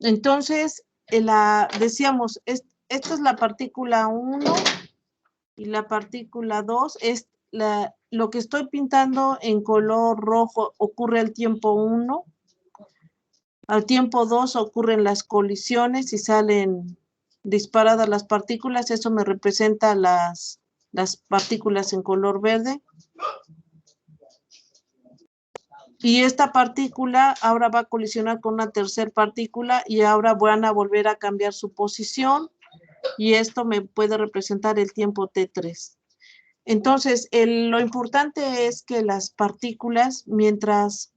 Entonces, decíamos, esta es la partícula 1 y la partícula 2 es lo que estoy pintando en color rojo ocurre al tiempo 1. Al tiempo 2 ocurren las colisiones y salen disparadas las partículas. Eso me representa las partículas en color verde. Y esta partícula ahora va a colisionar con una tercera partícula y ahora van a volver a cambiar su posición. Y esto me puede representar el tiempo T3. Entonces, lo importante es que las partículas, mientras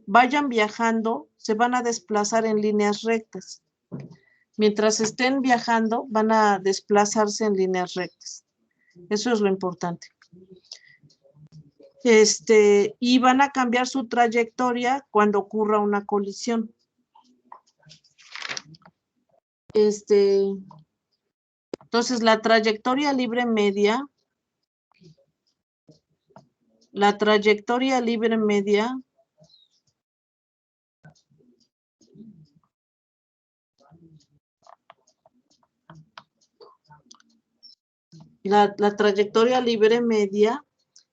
vayan viajando, se van a desplazar en líneas rectas. Mientras estén viajando, van a desplazarse en líneas rectas. Eso es lo importante. Y van a cambiar su trayectoria cuando ocurra una colisión. Entonces, la trayectoria libre media La trayectoria libre media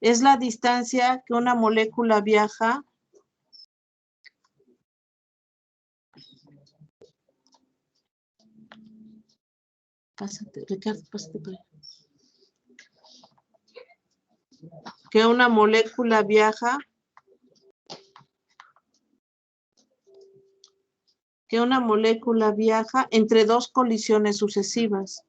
es la distancia que una molécula viaja pásate, Ricardo, pásate por ahí. Que una molécula viaja entre dos colisiones sucesivas.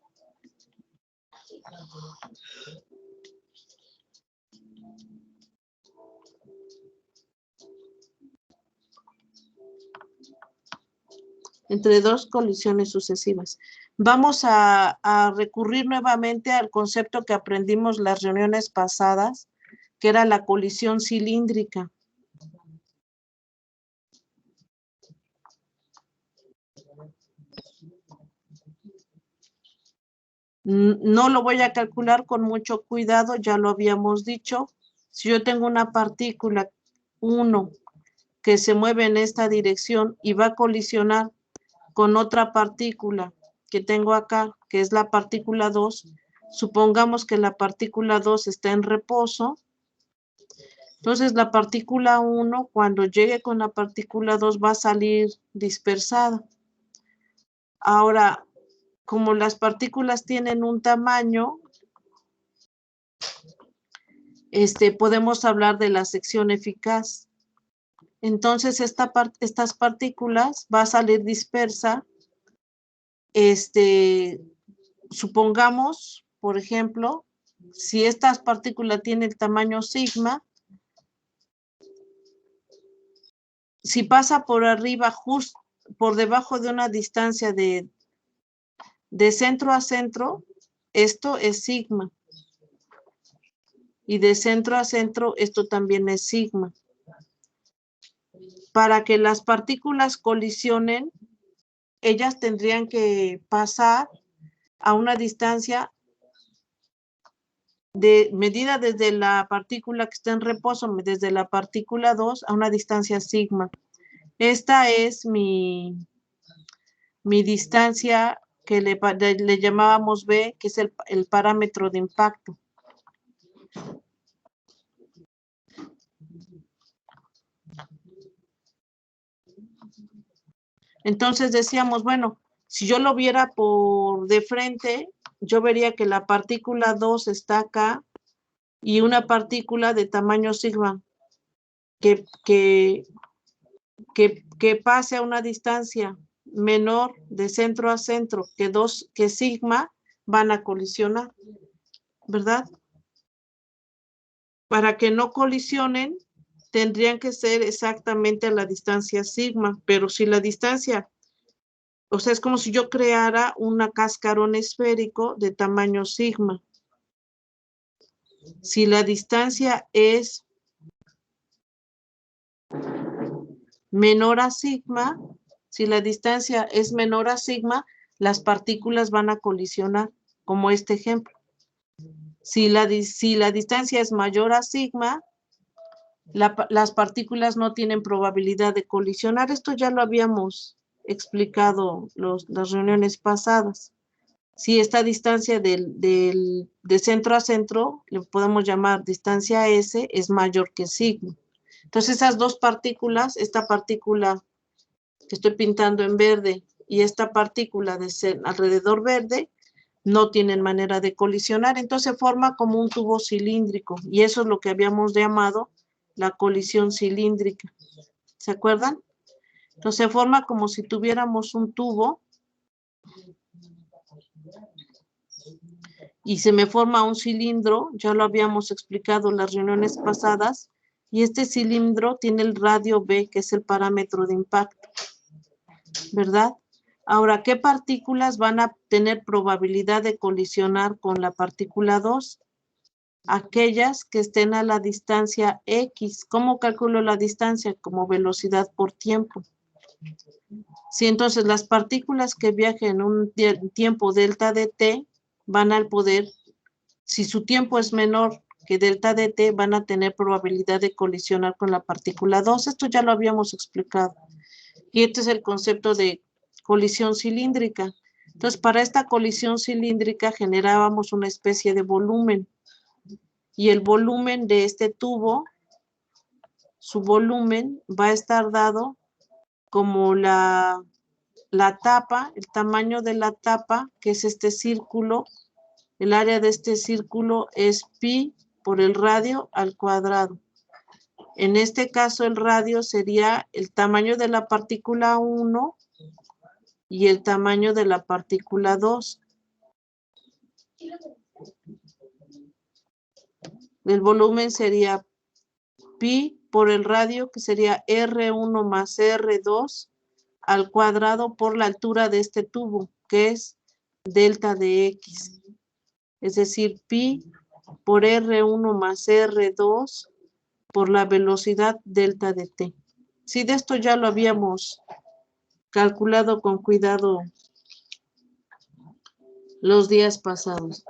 Entre dos colisiones sucesivas. Vamos a recurrir nuevamente al concepto que aprendimos las reuniones pasadas, que era la colisión cilíndrica. No lo voy a calcular con mucho cuidado, ya lo habíamos dicho. Si yo tengo una partícula 1 que se mueve en esta dirección y va a colisionar con otra partícula que tengo acá, que es la partícula 2, supongamos que la partícula 2 está en reposo. Entonces la partícula 1, cuando llegue con la partícula 2, va a salir dispersada. Ahora, como las partículas tienen un tamaño, podemos hablar de la sección eficaz. Entonces, estas partículas va a salir dispersa. Supongamos, por ejemplo, si esta partícula tiene el tamaño sigma, si pasa por arriba, justo por debajo de una distancia de centro a centro, esto es sigma. Y de centro a centro, esto también es sigma. Para que las partículas colisionen, ellas tendrían que pasar a una distancia medida desde la partícula que está en reposo, desde la partícula 2 a una distancia sigma. Esta es mi distancia que le llamábamos B, que es el parámetro de impacto. Entonces decíamos, bueno, si yo lo viera por de frente, yo vería que la partícula 2 está acá y una partícula de tamaño sigma que pase a una distancia menor de centro a centro que sigma van a colisionar, ¿verdad? Para que no colisionen, tendrían que ser exactamente a la distancia sigma, pero si la distancia, o sea, es como si yo creara un cascarón esférico de tamaño sigma. Si la distancia es menor a sigma, las partículas van a colisionar, como este ejemplo. Si la distancia es mayor a sigma, Las partículas no tienen probabilidad de colisionar. Esto ya lo habíamos explicado las reuniones pasadas. Si esta distancia de centro a centro, le podemos llamar distancia S, es mayor que sigma. Entonces esas dos partículas, esta partícula que estoy pintando en verde y esta partícula de alrededor verde, no tienen manera de colisionar, entonces forma como un tubo cilíndrico y eso es lo que habíamos llamado la colisión cilíndrica. ¿Se acuerdan? Entonces forma como si tuviéramos un tubo y se me forma un cilindro, ya lo habíamos explicado en las reuniones pasadas, y este cilindro tiene el radio B, que es el parámetro de impacto, ¿verdad? Ahora, ¿qué partículas van a tener probabilidad de colisionar con la partícula 2? Aquellas que estén a la distancia X. ¿Cómo calculo la distancia? Como velocidad por tiempo. Sí, entonces las partículas que viajen en un tiempo delta de t van al poder, si su tiempo es menor que delta de t, van a tener probabilidad de colisionar con la partícula 2. Esto ya lo habíamos explicado. Y este es el concepto de colisión cilíndrica. Entonces, para esta colisión cilíndrica generábamos una especie de volumen. Y el volumen de este tubo, su volumen va a estar dado como la tapa, el tamaño de la tapa, que es este círculo. El área de este círculo es pi por el radio al cuadrado. En este caso, el radio sería el tamaño de la partícula 1 y el tamaño de la partícula 2. El volumen sería pi por el radio, que sería R1 más R2 al cuadrado por la altura de este tubo, que es delta de X. Es decir, pi por R1 más R2 por la velocidad delta de T. Sí, de esto ya lo habíamos calculado con cuidado los días pasados.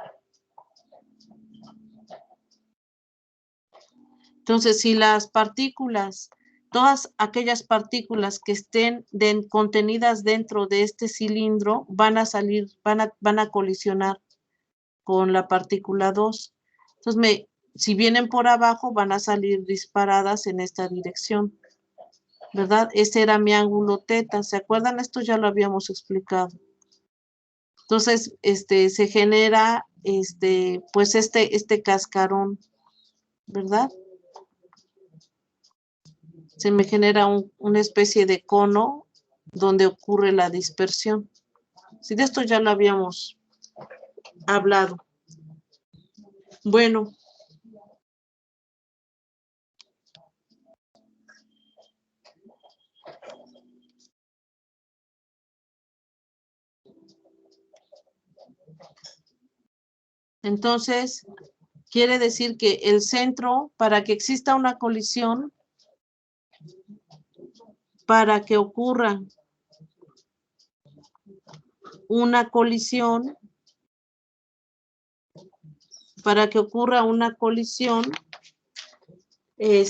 Entonces, si las partículas, todas aquellas partículas que estén contenidas dentro de este cilindro van a salir, van a colisionar con la partícula 2. Entonces, si vienen por abajo, van a salir disparadas en esta dirección, ¿verdad? Ese era mi ángulo teta. ¿Se acuerdan? Esto ya lo habíamos explicado. Entonces, se genera, pues este cascarón, ¿verdad? Se me genera una especie de cono donde ocurre la dispersión. Sí, de esto ya lo habíamos hablado. Bueno. Entonces, quiere decir que el centro, para que exista una colisión, para que ocurra una colisión, para que ocurra una colisión, el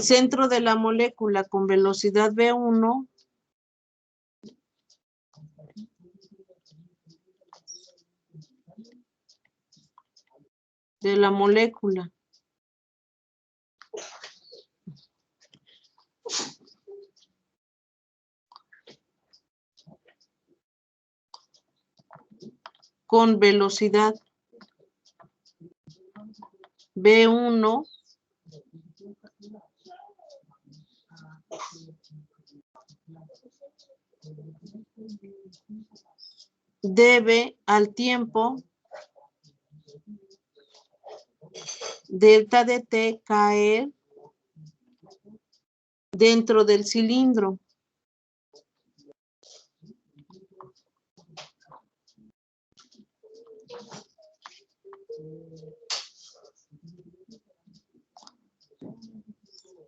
centro de la molécula con velocidad V1 de la molécula con velocidad V1 debe al tiempo delta de T caer dentro del cilindro.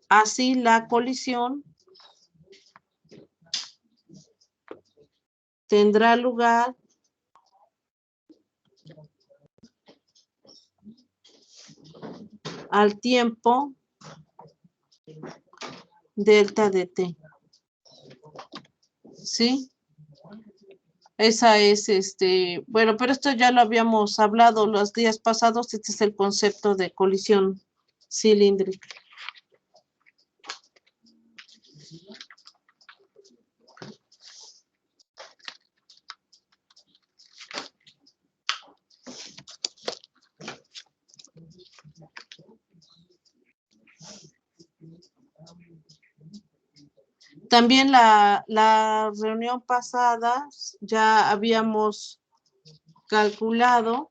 Así la colisión tendrá lugar al tiempo delta de t. ¿Sí? Esa es, bueno, pero esto ya lo habíamos hablado los días pasados. Este es el concepto de colisión cilíndrica. También la reunión pasada ya habíamos calculado,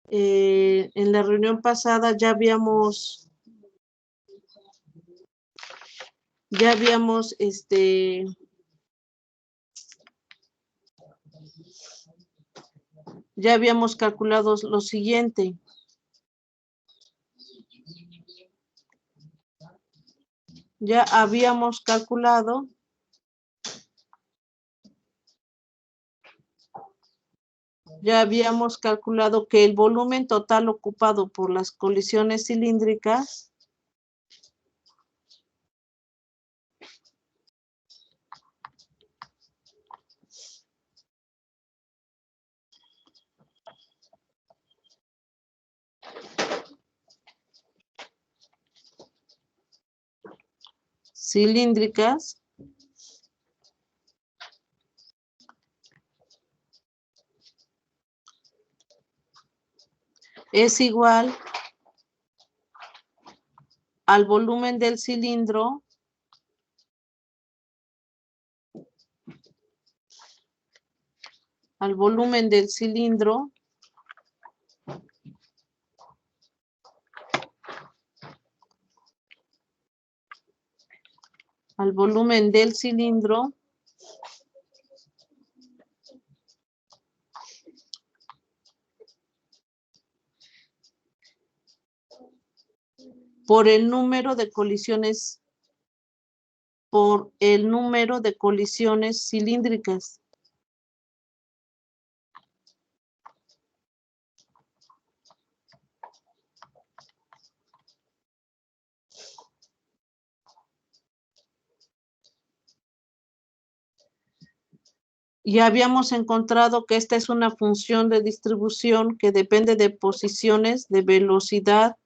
en la reunión pasada ya habíamos calculado lo siguiente. Ya habíamos calculado que el volumen total ocupado por las colisiones cilíndricas es igual al volumen del cilindro por el número de colisiones cilíndricas. Y habíamos encontrado que esta es una función de distribución que depende de posiciones, de velocidad,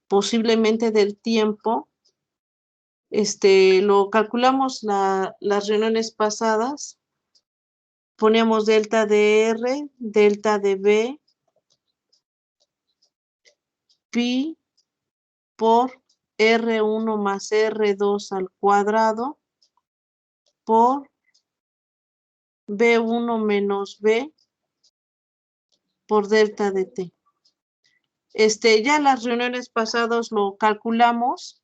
posiblemente del tiempo. Lo calculamos las reuniones pasadas. Poníamos delta de R, delta de B, pi por R1 más R2 al cuadrado por B1 menos B por delta de T. Ya las reuniones pasadas lo calculamos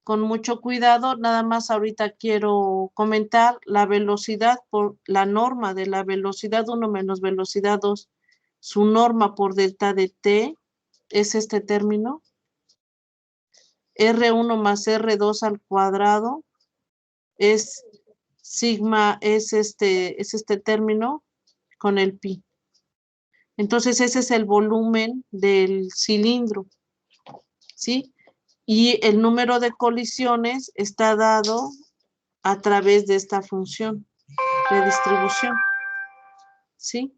con mucho cuidado. Nada más ahorita quiero comentar la velocidad por la norma de la velocidad 1 menos velocidad 2. Su norma por delta de T es este término. R1 más R2 al cuadrado es sigma, es este término con el pi. Entonces ese es el volumen del cilindro, ¿sí? Y el número de colisiones está dado a través de esta función de distribución, ¿sí?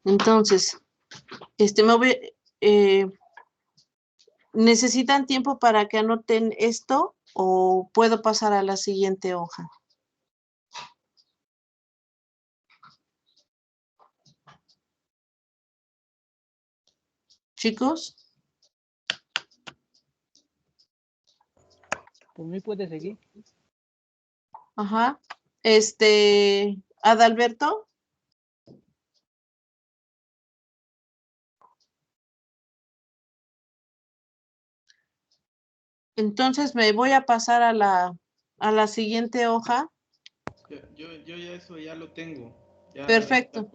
Entonces, ¿necesitan tiempo para que anoten esto o puedo pasar a la siguiente hoja? Chicos. ¿Por mí puede seguir? Ajá. Adalberto. Entonces me voy a pasar a la siguiente hoja. Yo ya eso ya lo tengo. Ya, Perfecto.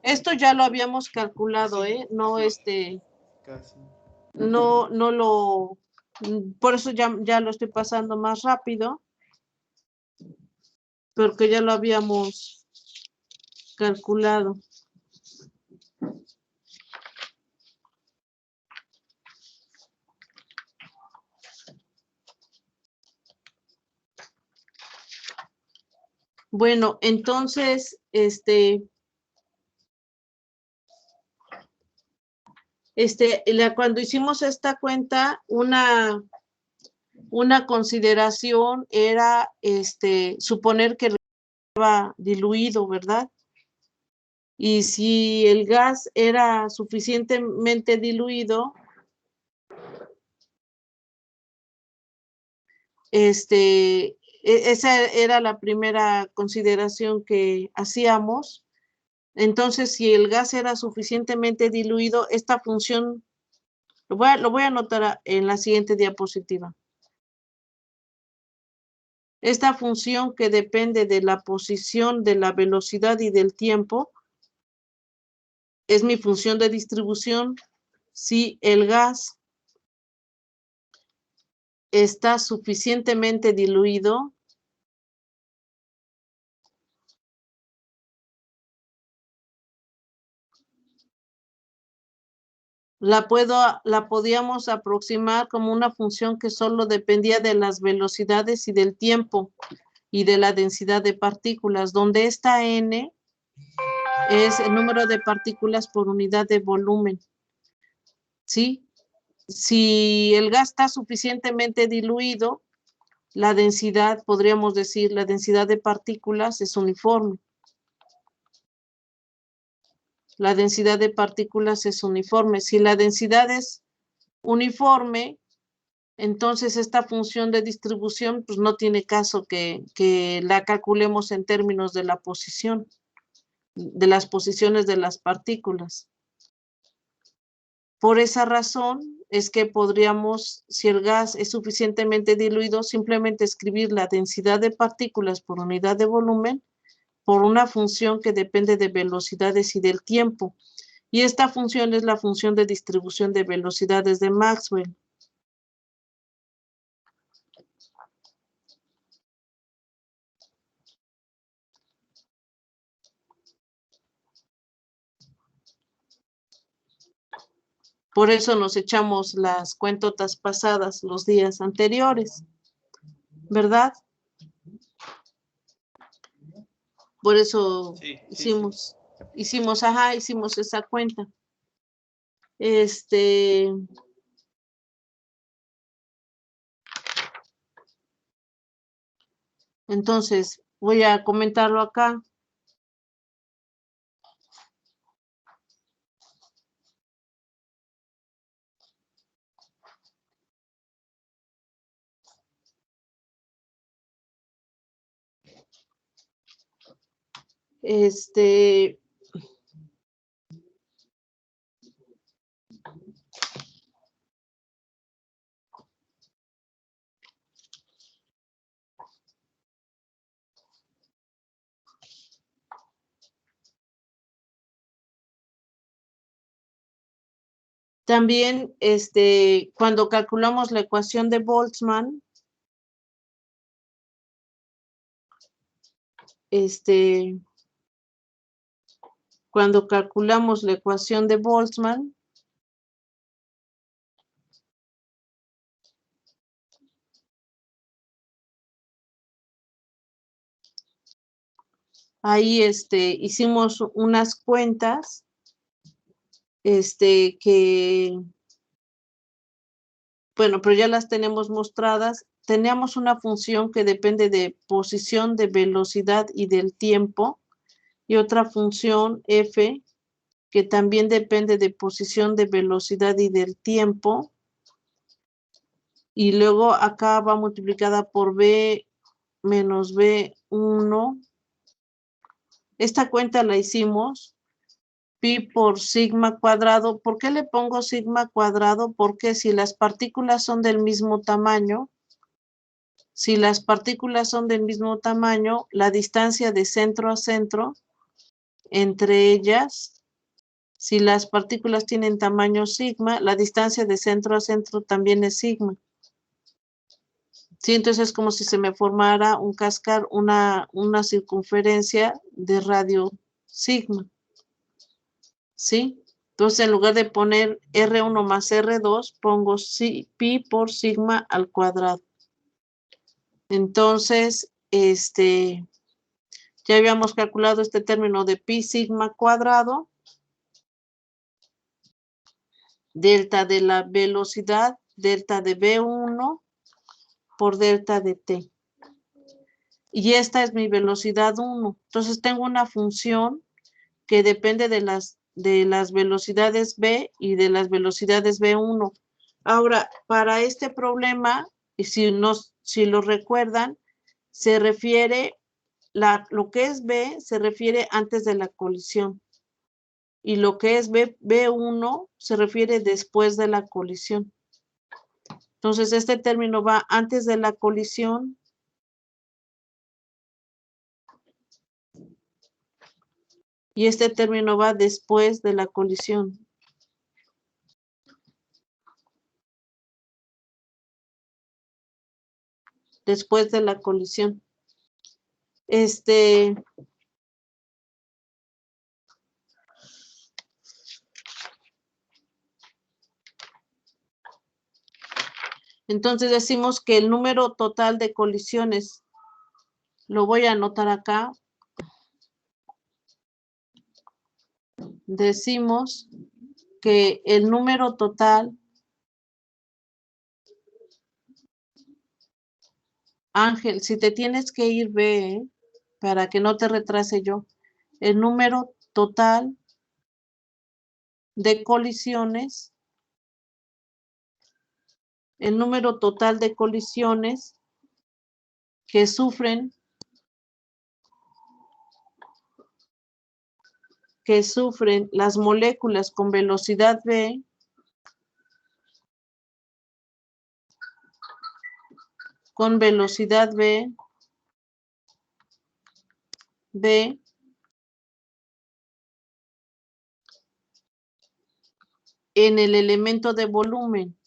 Esto ya lo habíamos calculado, sí, No, casi. por eso ya lo estoy pasando más rápido. porque ya lo habíamos calculado. Bueno, entonces, cuando hicimos esta cuenta, una consideración era suponer que estaba diluido, ¿verdad? Y si el gas era suficientemente diluido, esa era la primera consideración que hacíamos. Entonces, si el gas era suficientemente diluido, esta función, lo voy a anotar en la siguiente diapositiva. Esta función que depende de la posición, de la velocidad y del tiempo, es mi función de distribución. Si el gas está suficientemente diluido, la podíamos aproximar como una función que solo dependía de las velocidades y del tiempo y de la densidad de partículas, donde esta n es el número de partículas por unidad de volumen. ¿Sí? Si el gas está suficientemente diluido, la densidad, podríamos decir, la densidad de partículas es uniforme. La densidad de partículas es uniforme. Si la densidad es uniforme, entonces esta función de distribución pues no tiene caso que la calculemos en términos de la posición, de las posiciones de las partículas. Por esa razón es que podríamos, si el gas es suficientemente diluido, simplemente escribir la densidad de partículas por unidad de volumen por una función que depende de velocidades y del tiempo. Y esta función es la función de distribución de velocidades de Maxwell. Por eso nos echamos las cuentotas pasadas los días anteriores, ¿verdad? Por eso Sí. hicimos esa cuenta. Entonces, voy a comentarlo acá. También, cuando calculamos la ecuación de Boltzmann, cuando calculamos la ecuación de Boltzmann, ahí hicimos unas cuentas bueno, pero ya las tenemos mostradas. Teníamos una función que depende de posición, de velocidad y del tiempo, y otra función f que también depende de posición, de velocidad y del tiempo, y luego acá va multiplicada por b menos b1. Esta cuenta la hicimos pi por sigma cuadrado. ¿Por qué le pongo sigma cuadrado? Porque si las partículas son del mismo tamaño, la distancia de centro a centro entre ellas, si las partículas tienen tamaño sigma, la distancia de centro a centro también es sigma. Sí, entonces es como si se me formara un cascar, una circunferencia de radio sigma. ¿Sí? Entonces, en lugar de poner R1 más R2, pongo pi por sigma al cuadrado. Entonces, ya habíamos calculado este término de pi sigma cuadrado, delta de la velocidad, delta de V1 por delta de t. Y esta es mi velocidad 1. Entonces, tengo una función que depende de las velocidades v y de las velocidades v1. Ahora, para este problema, y si lo recuerdan, se refiere, lo que es v se refiere antes de la colisión. Y lo que es v1 se refiere después de la colisión. Entonces, este término va antes de la colisión. Y este término va después de la colisión. Después de la colisión. Entonces decimos que el número total de colisiones, lo voy a anotar acá. Decimos que el número total, Ángel, si te tienes que ir, ve, para que no te retrase yo. El número total de colisiones, el número total de colisiones que sufren las moléculas con velocidad v en el elemento de volumen.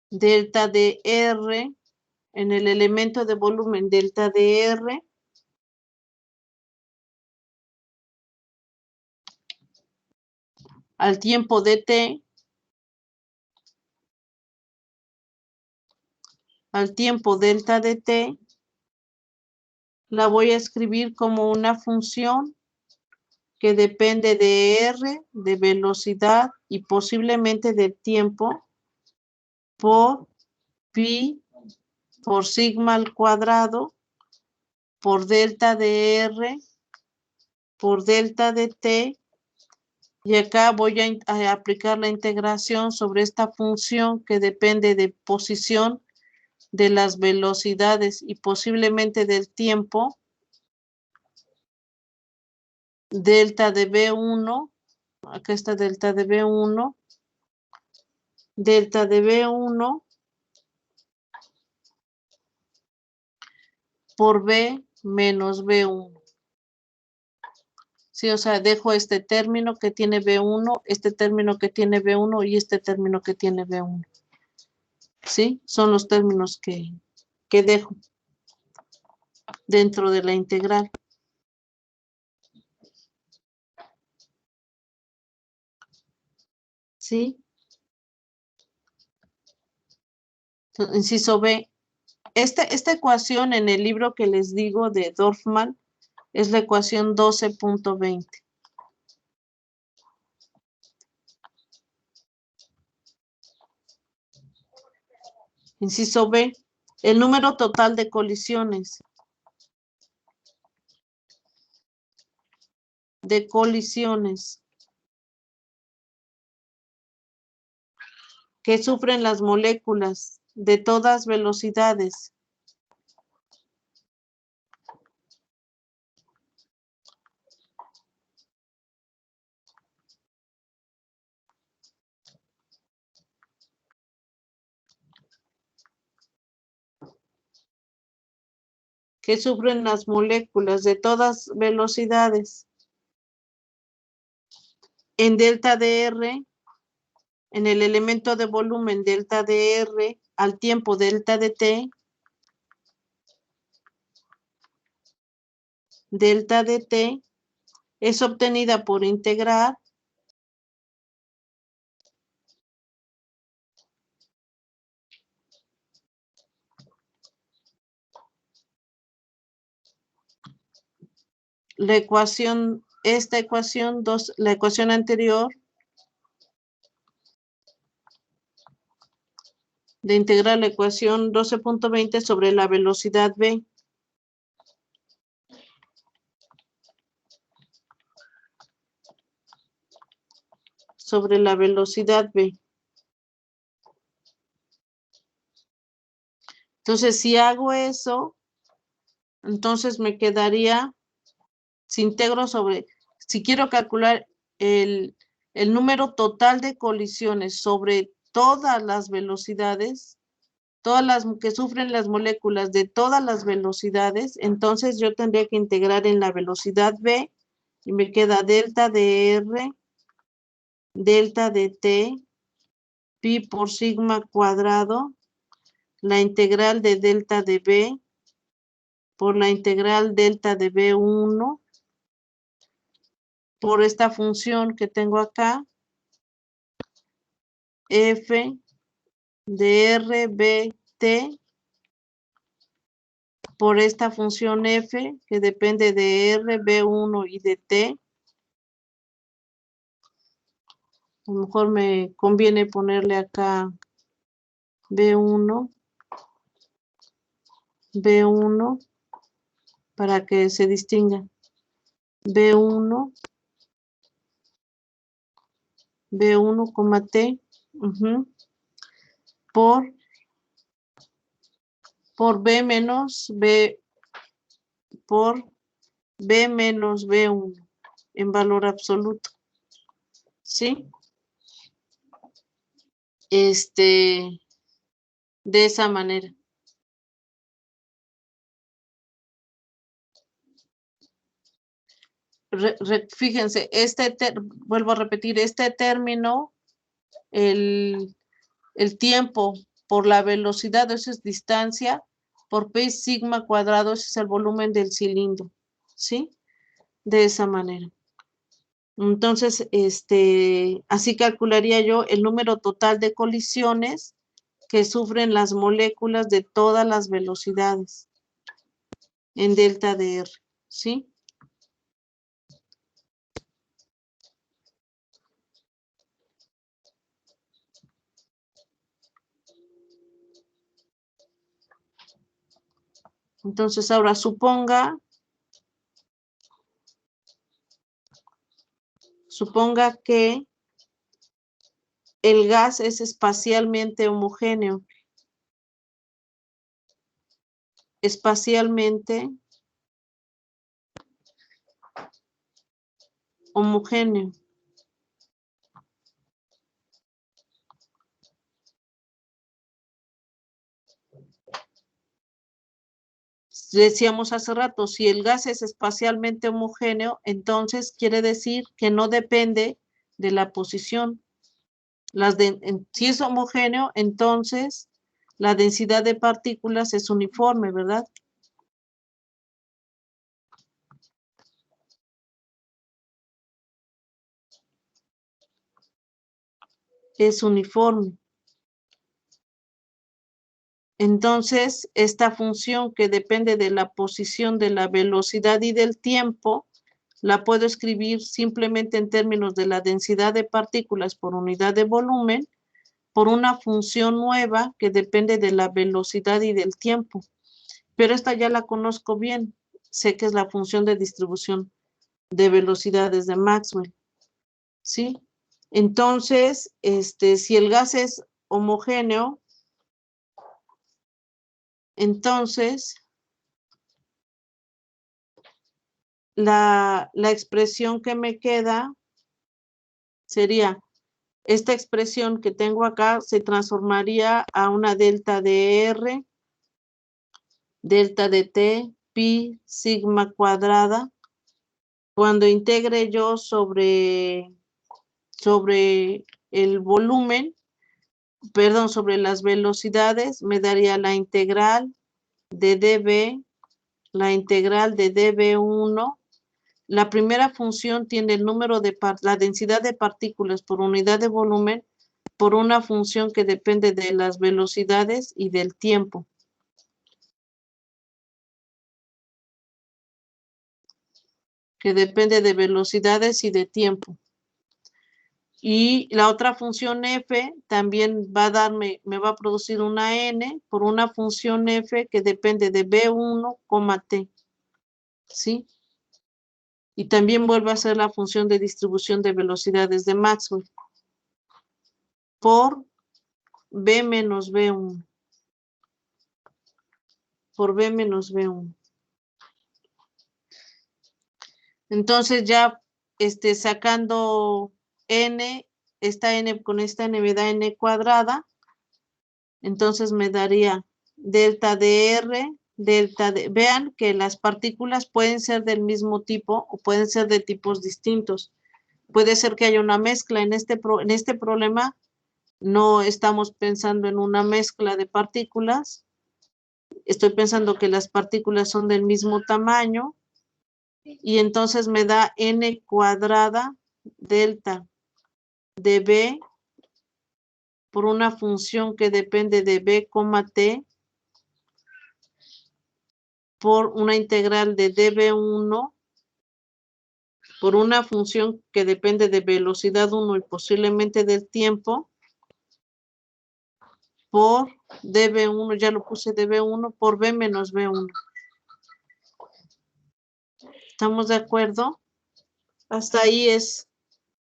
Delta de R en el elemento de volumen, delta de R al tiempo de t, al tiempo delta de t, la voy a escribir como una función que depende de R, de velocidad y posiblemente del tiempo por pi por sigma al cuadrado por delta de R por delta de t, y acá voy a aplicar la integración sobre esta función que depende de posición de las velocidades y posiblemente del tiempo, delta de V1, acá está delta de V1, delta de V1 por V menos V1. Sí, o sea, dejo este término que tiene V1, este término que tiene V1 y este término que tiene V1. ¿Sí? Son los términos que dejo dentro de la integral. ¿Sí? Inciso B. Esta ecuación en el libro que les digo de Dorfman es la ecuación 12.20. Inciso B. El número total de colisiones. Que sufren las moléculas de todas velocidades. Que sufren las moléculas de todas velocidades. en delta dr, en el elemento de volumen delta dr al tiempo delta dt, delta dt es obtenida por integrar la ecuación, esta ecuación, la ecuación anterior, de integrar la ecuación 12.20 sobre la velocidad v. Sobre la velocidad v. Entonces, si hago eso, entonces me quedaría, si integro sobre, si quiero calcular el número total de colisiones sobre todas las velocidades, todas las que sufren las moléculas de todas las velocidades, entonces yo tendría que integrar en la velocidad v y me queda delta de r, delta de t, pi por sigma cuadrado, la integral de delta de b por la integral delta de b1 por esta función que tengo acá, f de r b t por esta función f que depende de r, b1 y de t. A lo mejor me conviene ponerle acá b1 para que se distinga. b1, t, por b menos b, por b menos b1 en valor absoluto. ¿Sí? De esa manera. Fíjense, vuelvo a repetir, este término, el tiempo por la velocidad, eso es distancia, por pi sigma cuadrado, ese es el volumen del cilindro, ¿sí? De esa manera. Entonces, así calcularía yo el número total de colisiones que sufren las moléculas de todas las velocidades en delta de R, ¿sí? Entonces, ahora suponga que el gas es espacialmente homogéneo. Espacialmente homogéneo. Decíamos hace rato, si el gas es espacialmente homogéneo, entonces quiere decir que no depende de la posición. Si es homogéneo, entonces la densidad de partículas es uniforme, ¿verdad? Es uniforme. Entonces, esta función que depende de la posición, de la velocidad y del tiempo, la puedo escribir simplemente en términos de la densidad de partículas por unidad de volumen, por una función nueva que depende de la velocidad y del tiempo. Pero esta ya la conozco bien. Sé que es la función de distribución de velocidades de Maxwell. ¿Sí? Entonces, si el gas es homogéneo, entonces la expresión que me queda sería esta expresión que tengo acá se transformaría a una delta de R, delta de T, pi sigma cuadrada. Cuando integre yo sobre sobre el volumen, perdón, sobre las velocidades, me daría la integral de dB, la integral de dB1. La primera función tiene el número de la densidad de partículas por unidad de volumen por una función que depende de las velocidades y del tiempo. Que depende de velocidades y de tiempo. Y la otra función f también va a darme, me va a producir una n por una función f que depende de b1, t. ¿Sí? Y también vuelve a ser la función de distribución de velocidades de Maxwell por b menos b1. Por b menos b1. Entonces ya sacando n, esta n con esta n me da n cuadrada. Entonces me daría delta dr, delta de... Vean que las partículas pueden ser del mismo tipo o pueden ser de tipos distintos. Puede ser que haya una mezcla. En este problema no estamos pensando en una mezcla de partículas. Estoy pensando que las partículas son del mismo tamaño. Y entonces me da n cuadrada delta de b por una función que depende de b, t por una integral de db1 por una función que depende de velocidad 1 y posiblemente del tiempo por db1, ya lo puse db1 por b menos b1. ¿Estamos de acuerdo? Hasta ahí es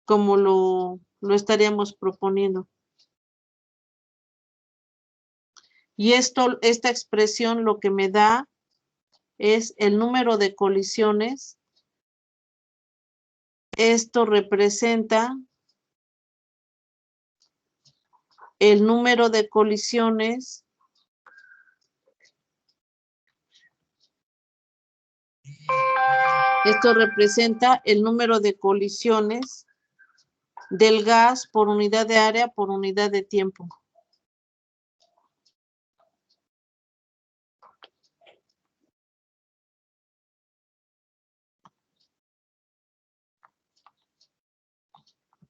como lo estaríamos proponiendo. Y esta expresión lo que me da es el número de colisiones. Esto representa el número de colisiones del gas por unidad de área por unidad de tiempo.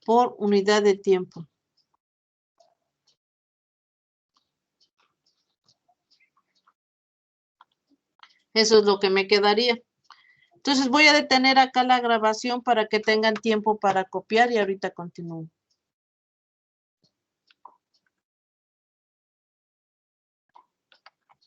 Por unidad de tiempo. Eso es lo que me quedaría. Entonces voy a detener acá la grabación para que tengan tiempo para copiar y ahorita continúo.